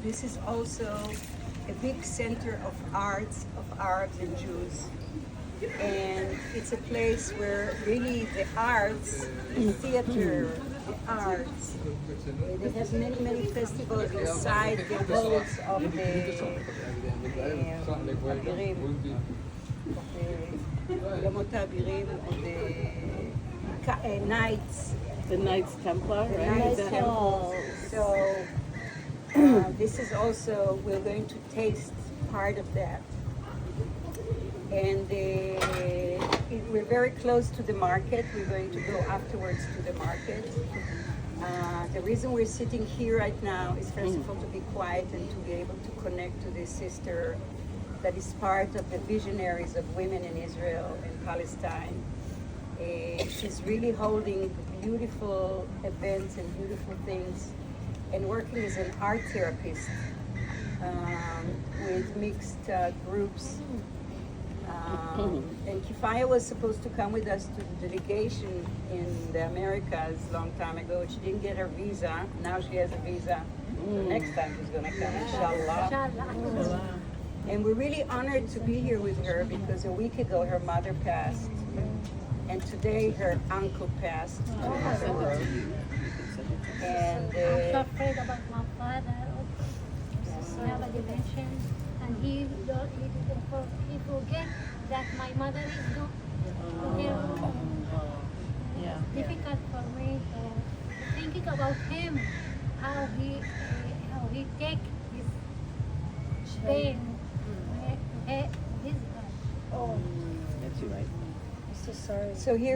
this is also a big center of arts of Arabs and Jews. And it's a place where really the arts, the theater, the arts, they have many festivals inside the walls of the Abirim, Yomot Abirim, of the Knights. The Knights Templar, The right? Knights Temple. So this is also, we're going to taste part of that. And we're very close to the market. We're going to go afterwards to the market. The reason we're sitting here right now is first of all to be quiet and to be able to connect to this sister that is part of the visionaries of women in Israel and Palestine. She's really holding beautiful events and beautiful things and working as an art therapist with mixed groups. And Kefaia was supposed to come with us to the delegation in the Americas a long time ago. She didn't get her visa. Now she has a visa. The next time she's going to come, inshallah. And we're really honored to be here with her because a week ago her mother passed. And today her uncle passed. And I'm so afraid about my father. He have a dementia, and he forget that my mother is not here. Yeah. Difficult for me to thinking about him, how he take his pain. This guy. That's you, right? so here